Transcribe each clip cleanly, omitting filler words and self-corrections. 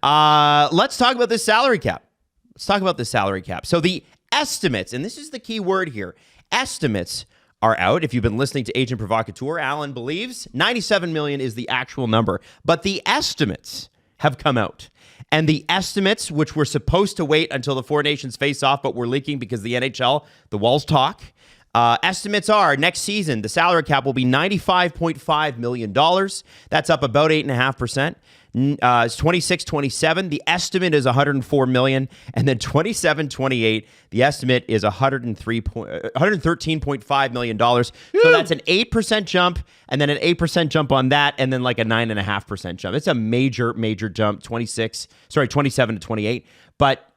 Let's talk about this salary cap. So the estimates, and this is the key word here, estimates are out. If you've been listening to Agent Provocateur, Alan believes 97 million is the actual number, but the estimates have come out. And the estimates, which were supposed to wait until the Four Nations face off, but were leaking because the NHL, the walls talk. Estimates are next season, the salary cap will be $95.5 million. That's up about 8.5%. It's 26-27. The estimate is $104 million. And then 27-28, the estimate is $113.5 million. So that's an 8% jump, and then an 8% jump on that, and then like a 9.5% jump. It's a major, major jump, 27-28. But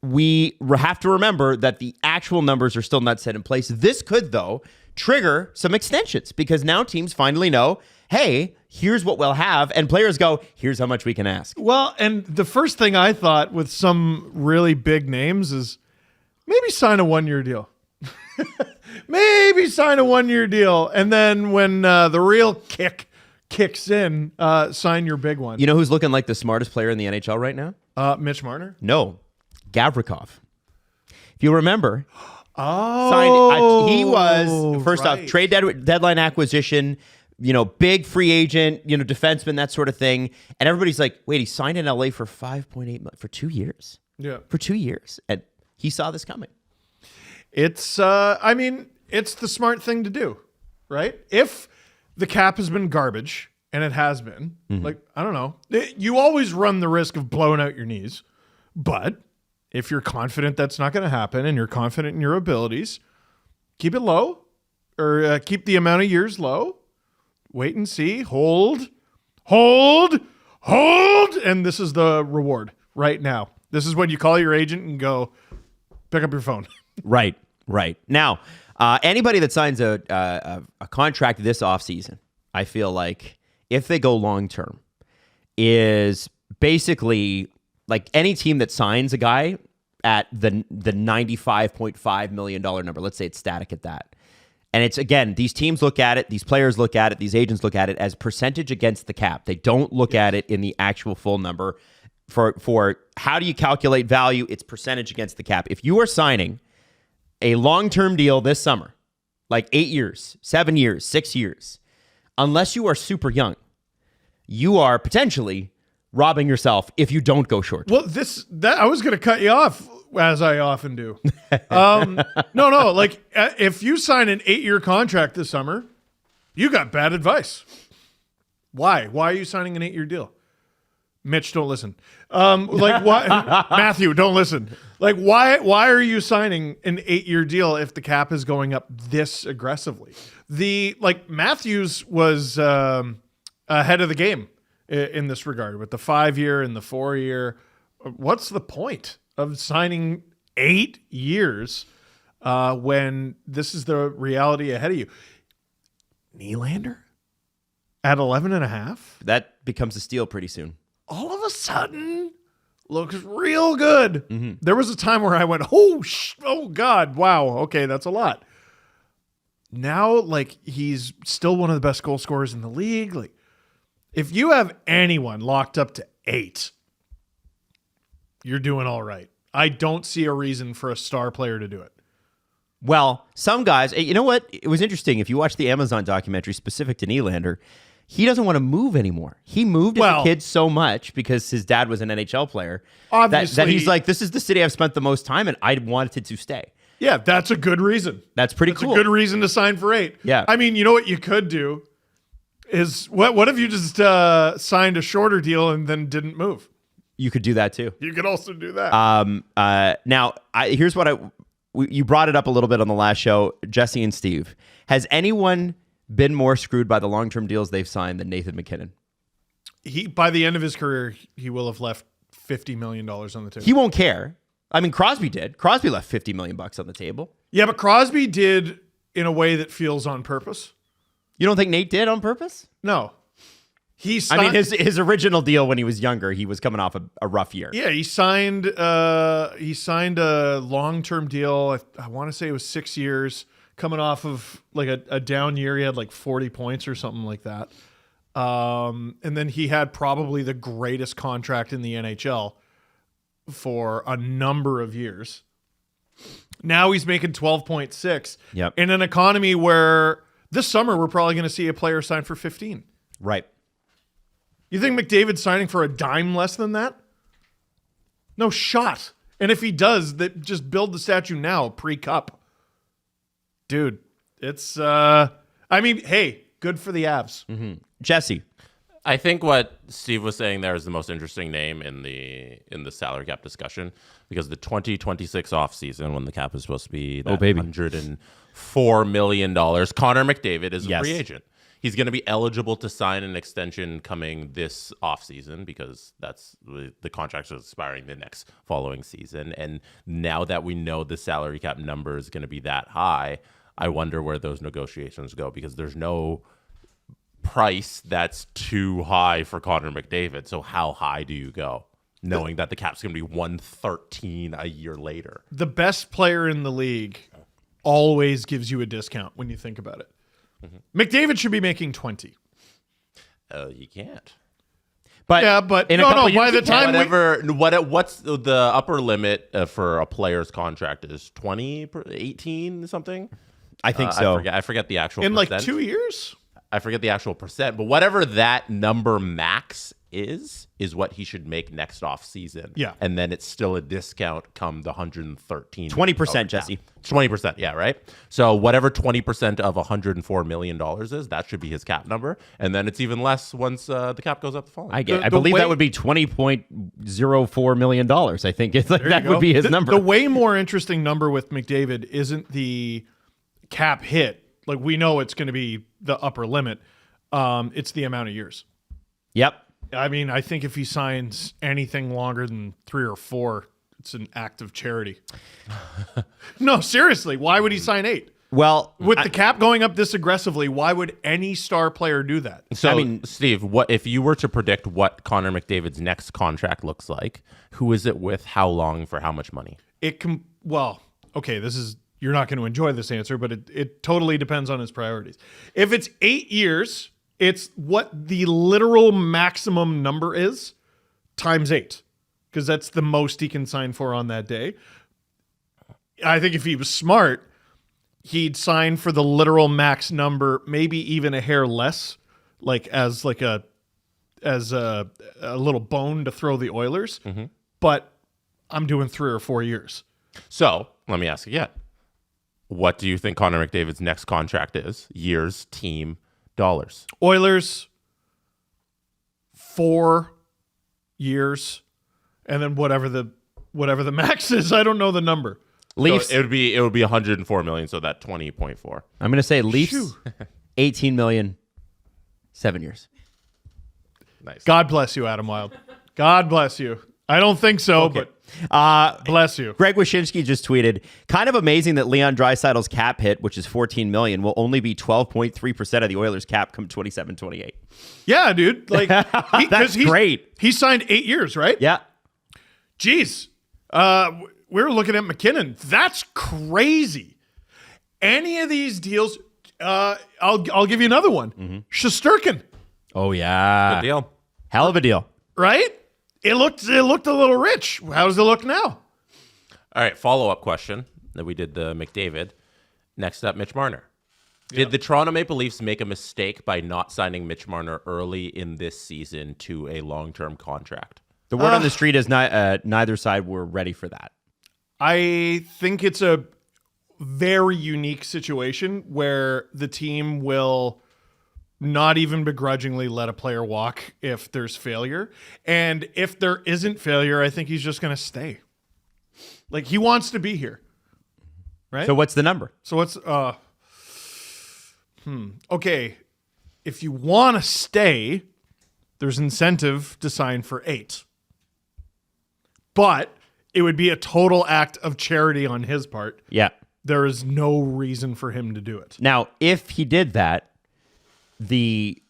we have to remember that the actual numbers are still not set in place. This could, though, trigger some extensions because now teams finally know, hey, here's what we'll have. And players go, here's how much we can ask. Well, and the first thing I thought with some really big names is maybe sign a one-year deal. Maybe sign a one-year deal. And then when the real kicks in, sign your big one. You know who's looking like the smartest player in the NHL right now? Mitch Marner? No. Gavrikov. If you remember, he was first off trade deadline acquisition, big free agent, defenseman, that sort of thing, and everybody's like, wait, he signed in LA for $5.8 million for 2 years. Yeah, for 2 years, and he saw this coming. It's it's the smart thing to do, right? If the cap has been garbage, and it has been, I don't know, you always run the risk of blowing out your knees, but if you're confident that's not going to happen and you're confident in your abilities, keep it low or keep the amount of years low. Wait and see. Hold. And this is the reward right now. This is when you call your agent and go, pick up your phone. Right. Now, anybody that signs a contract this offseason, I feel like if they go long-term, is basically like any team that signs a guy at the $95.5 million number, let's say it's static at that. And it's, again, these teams look at it, these players look at it, these agents look at it as percentage against the cap. They don't look at it in the actual full number. For how do you calculate value? It's percentage against the cap. If you are signing a long-term deal this summer, like 8 years, 7 years, 6 years, unless you are super young, you are potentially robbing yourself if you don't go short. Well, I was going to cut you off, as I often do. No. Like, if you sign an 8-year contract this summer, you got bad advice. Why? Why are you signing an 8-year deal? Mitch, don't listen. Why? Matthew, don't listen. Like, why are you signing an 8-year deal if the cap is going up this aggressively? Matthews was ahead of the game in this regard with the 5-year and the 4-year. What's the point of signing 8 years when this is the reality ahead of you? Nylander at 11.5? That becomes a steal pretty soon. All of a sudden looks real good. Mm-hmm. There was a time where I went, oh God, wow, okay, that's a lot. Now, he's still one of the best goal scorers in the league. If you have anyone locked up to 8, you're doing all right. I don't see a reason for a star player to do it. Well, some guys, you know what? It was interesting. If you watch the Amazon documentary specific to Nylander, he doesn't want to move anymore. He moved as a kid so much because his dad was an NHL player that he's like, this is the city I've spent the most time in. I wanted to stay. Yeah, that's a good reason. That's cool. That's a good reason to sign for 8. Yeah. I mean, you know what you could do is, what if you just signed a shorter deal and then didn't move? You could do that too. You could also do that. Now, here's what you brought it up a little bit on the last show, Jesse and Steve. Has anyone been more screwed by the long-term deals they've signed than Nathan MacKinnon? By the end of his career, he will have left $50 million on the table. He won't care. I mean, Crosby did. Crosby left $50 million on the table. Yeah, but Crosby did in a way that feels on purpose. You don't think Nate did on purpose? No. His original deal when he was younger, he was coming off a rough year. Yeah, he signed a long-term deal. I want to say it was 6 years, coming off of a down year. He had 40 points or something like that. And then he had probably the greatest contract in the NHL for a number of years. Now he's making 12.6 in an economy where this summer we're probably going to see a player sign for 15. Right. You think McDavid's signing for a dime less than that? No shot. And if he does, that just build the statue now, pre-cup. Dude, it's hey, good for the Avs. Mm-hmm. Jesse. I think what Steve was saying there is the most interesting name in the salary cap discussion, because the 2026 offseason, when the cap is supposed to be that $104 million, Conor McDavid is a free agent. He's going to be eligible to sign an extension coming this offseason, because that's the contract is expiring the next following season. And now that we know the salary cap number is going to be that high, I wonder where those negotiations go, because there's no price that's too high for Conor McDavid. So how high do you go, knowing that the cap's going to be 113 a year later? The best player in the league always gives you a discount when you think about it. Mm-hmm. McDavid should be making 20. You can't. But by the time what's the upper limit for a player's contract is 20, 18 something? I think so. I forget the actual in percent. Like 2 years. I forget the actual percent, but whatever that number max is what he should make next off season. Yeah. And then it's still a discount come the 113. 20%, Jesse. 20%, yeah, right? So whatever 20% of $104 million is, that should be his cap number. And then it's even less once the cap goes up the following. I believe that would be $20.04 million. I think it's like that would be his number. The way more interesting number with McDavid isn't the cap hit. Like, we know it's going to be the upper limit. It's the amount of years. Yep. I mean, I think if he signs anything longer than 3 or 4, it's an act of charity. No, seriously. Why would he sign 8? Well, with the cap going up this aggressively, why would any star player do that? So, I mean, Steve, what if you were to predict what Conor McDavid's next contract looks like? Who is it with? How long? For how much money? Okay, you're not going to enjoy this answer, but it totally depends on his priorities. If it's 8 years, it's what the literal maximum number is times 8, because that's the most he can sign for on that day. I think if he was smart, he'd sign for the literal max number, maybe even a hair less, as a little bone to throw the Oilers. Mm-hmm. But I'm doing 3 or 4 years. So let me ask again. What do you think Conor McDavid's next contract is? Years, team, dollars. Oilers, 4 years, and then whatever the max is. I don't know the number. Leafs. So it would be 104 million. So that 20.4. I'm going to say Leafs. 18 million, 7 years. Nice. God bless you, Adam Wylde. God bless you. I don't think so, okay. But bless you. Greg Wyshynski just tweeted, kind of amazing that Leon Draisaitl's cap hit, which is 14 million, will only be 12.3% of the Oilers cap come 27-28. Yeah, dude. That's great. He signed 8 years, right? Yeah. Jeez. We were looking at McKinnon. That's crazy. Any of these deals, I'll give you another one. Mm-hmm. Shesterkin. Oh, yeah. Good deal. Hell of a deal. Right? It looked a little rich. How does it look now? All right, follow-up question that we did the McDavid. Next up, Mitch Marner. Did the Toronto Maple Leafs make a mistake by not signing Mitch Marner early in this season to a long-term contract? The word on the street is neither side were ready for that. I think it's a very unique situation where the team will not even begrudgingly let a player walk if there's failure. And if there isn't failure, I think he's just going to stay. Like, he wants to be here. Right? So what's the number? So what's okay. If you want to stay, there's incentive to sign for 8. But it would be a total act of charity on his part. Yeah. There is no reason for him to do it. Now, if he did that, the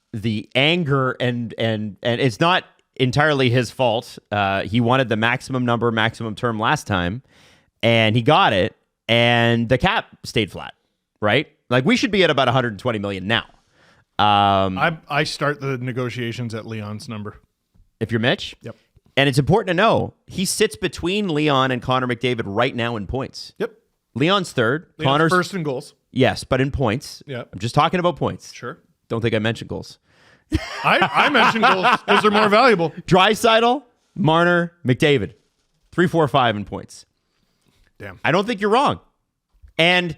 anger and it's not entirely his fault. He wanted the maximum term last time, and he got it, and the cap stayed flat, right? Like, we should be at about 120 million now. I start the negotiations at Leon's number. If you're Mitch? Yep. And it's important to know, he sits between Leon and Connor McDavid right now in points. Yep. Leon's third. Leon's Connor's first in goals. Yes, but in points. Yep. I'm just talking about points. Sure. Don't think I mentioned goals. I mentioned goals because they're more valuable. Draisaitl, Marner, McDavid. 3, 4, 5 in points. Damn. I don't think you're wrong. And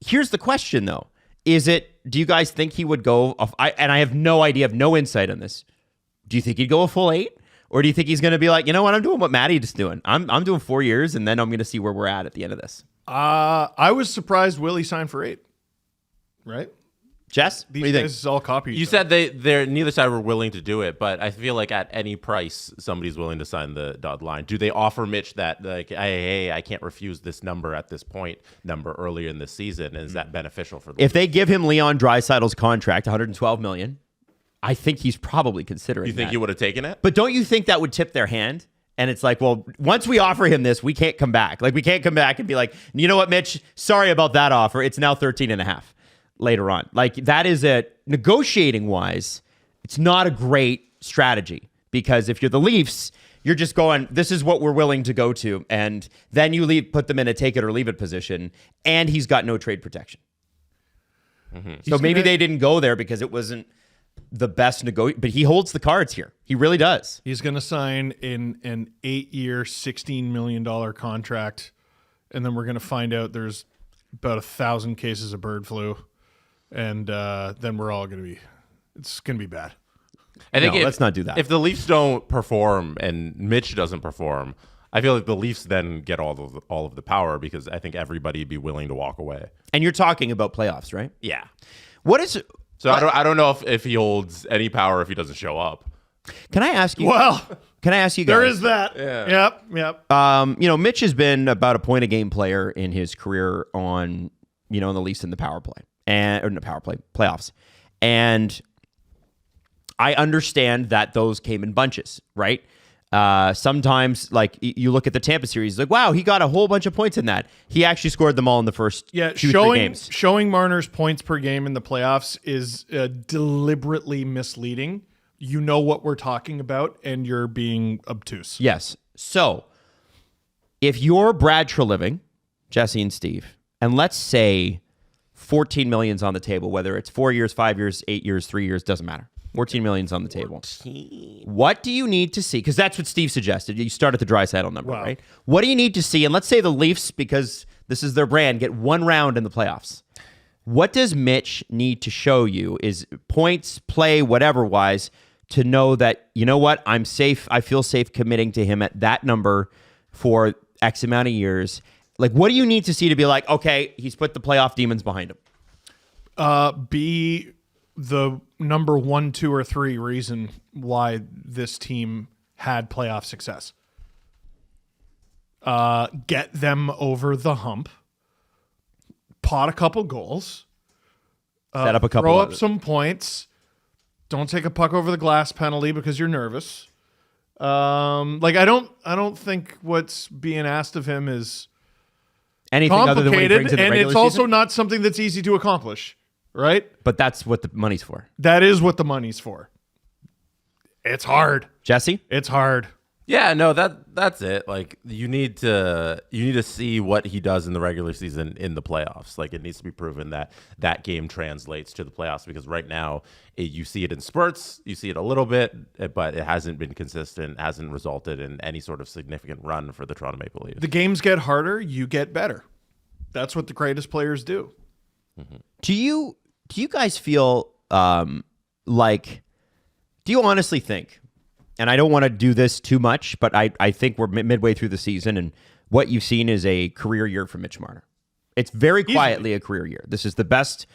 here's the question, though. Do you guys think he would go, and I have no idea, have no insight on this. Do you think he'd go a full 8? Or do you think he's going to be like, you know what, I'm doing what Matty is doing. I'm doing 4 years, and then I'm going to see where we're at the end of this. I was surprised Willie signed for 8. Right? Jess, what do you think? This is all copy. You said they're neither side were willing to do it, but I feel like at any price somebody's willing to sign the dotted line. Do they offer Mitch that, like, hey, I can't refuse this number at this point, number earlier in the season? And is that beneficial for them? If they give him Leon Draisaitl's contract, $112 million, I think he's probably considering. You think that. he would have taken it? But don't you think that would tip their hand? And it's like, well, once we offer him this, we can't come back. Like, we can't come back and be like, you know what, Mitch? Sorry about that offer. It's now 13.5 later on. Like, that is negotiating wise, it's not a great strategy, because if you're the Leafs, you're just going, this is what we're willing to go to. And then you put them in a take it or leave it position, and he's got no trade protection. Mm-hmm. So maybe they didn't go there because it wasn't the best but he holds the cards here. He really does. He's going to sign in an 8-year, $16 million contract, and then we're going to find out there's about 1,000 cases of bird flu, and then we're all going to be, it's going to be bad. I think let's not do that. If the Leafs don't perform and Mitch doesn't perform, I feel like the Leafs then get all of the power, because I think everybody would be willing to walk away. And you're talking about playoffs, right? Yeah. What is? So I don't know if he holds any power if he doesn't show up. Can I ask you? Well, can I ask you guys? there is that. Yeah. Yep. Mitch has been about a point a game player in his career on, in the Leafs in the power play playoffs. And I understand that those came in bunches, right? Sometimes, like, you look at the Tampa series, like, wow, he got a whole bunch of points in that. He actually scored them all in the first 2-3 games. Showing Marner's points per game in the playoffs is deliberately misleading. You know what we're talking about, and you're being obtuse. Yes. So, if you're Brad Treliving, Jesse and Steve, and let's say $14 million's on the table, whether it's 4 years, 5 years, 8 years, 3 years, doesn't matter. $14 million's on the table. What do you need to see? Because that's what Steve suggested. You start at the Draisaitl number, right? What do you need to see? And let's say the Leafs, because this is their brand, get one round in the playoffs. What does Mitch need to show you? Is points, play, whatever wise, to know that, you know what, I'm safe. I feel safe committing to him at that number for X amount of years. Like, what do you need to see to be like, okay, he's put the playoff demons behind him? Be the number 1, 2, or 3 reason why this team had playoff success. Get them over the hump. Pot a couple goals. Set up a couple. Throw up some points. Don't take a puck over the glass penalty because you're nervous. I don't think what's being asked of him is anything other than what he brings in the and regular it's also season? not something that's easy to accomplish, right? But that's what the money's for. That is what the money's for. It's hard. Jesse? It's hard. Yeah, no, that's it. Like, you need to see what he does in the regular season in the playoffs. Like, it needs to be proven that game translates to the playoffs, because right now you see it in spurts, you see it a little bit, but it hasn't been consistent, hasn't resulted in any sort of significant run for the Toronto Maple Leafs. The games get harder, you get better. That's what the greatest players do. Mm-hmm. Do you guys feel like, do you honestly think, and I don't want to do this too much, but I think we're midway through the season, and what you've seen is a career year for Mitch Marner. It's very quietly a career year. This is the best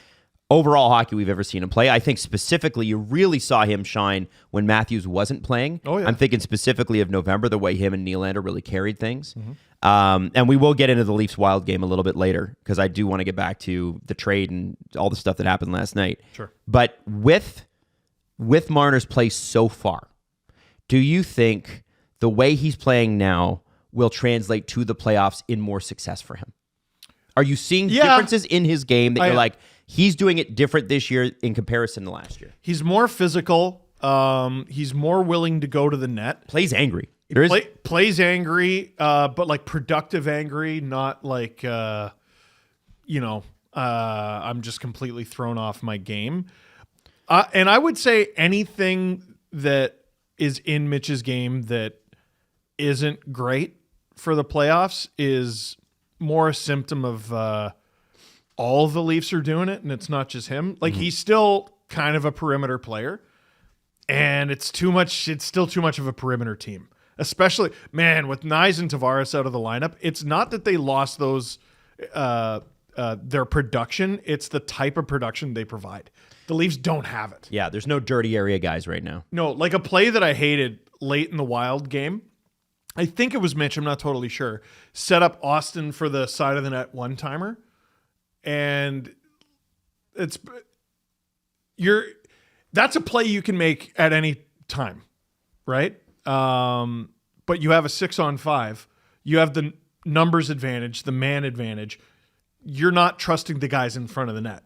overall hockey we've ever seen him play. I think specifically you really saw him shine when Matthews wasn't playing. Oh, yeah. I'm thinking specifically of November, the way him and Nylander really carried things. Mm-hmm. And we will get into the Leafs Wild game a little bit later, because I do want to get back to the trade and all the stuff that happened last night. Sure. But with Marner's play so far, do you think the way he's playing now will translate to the playoffs in more success for him? Are you seeing differences in his game that you're like, he's doing it different this year in comparison to last year? He's more physical. He's more willing to go to the net. Plays angry. Plays angry, but like productive angry, not like, I'm just completely thrown off my game. And I would say anything that is in Mitch's game that isn't great for the playoffs is more a symptom of all the Leafs are doing it, and it's not just him. Like, he's still kind of a perimeter player, and it's still too much of a perimeter team. Especially, man, with Nyes and Tavares out of the lineup, it's not that they lost those their production, it's the type of production they provide. The Leafs don't have it. Yeah, there's no dirty area guys right now. No, like a play that I hated late in the Wild game, I think it was Mitch, I'm not totally sure, set up Austin for the side of the net one-timer, and that's a play you can make at any time, right? But you have a 6-on-5. You have the numbers advantage, the man advantage. You're not trusting the guys in front of the net.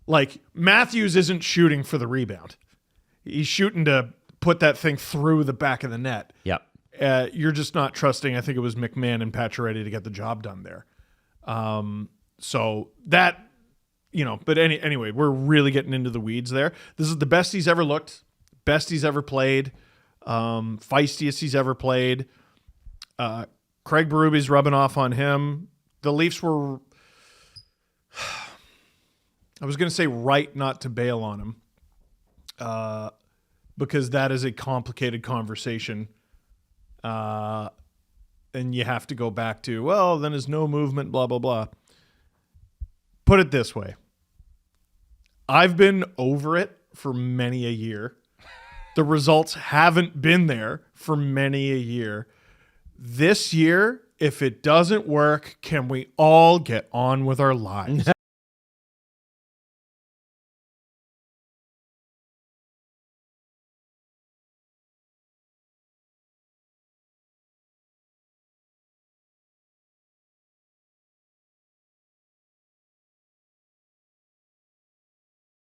Like, Matthews isn't shooting for the rebound. He's shooting to put that thing through the back of the net. Yep. You're just not trusting, I think it was McMahon and Pacioretty to get the job done there. So that, but anyway, we're really getting into the weeds there. This is the best he's ever looked, best he's ever played, feistiest he's ever played. Craig Berube's rubbing off on him. The Leafs were, I was going to say right not to bail on him, because that is a complicated conversation. And you have to go back to, well, then there's no movement, blah, blah, blah. Put it this way. I've been over it for many a year. The results haven't been there for many a year. This year, if it doesn't work, can we all get on with our lives?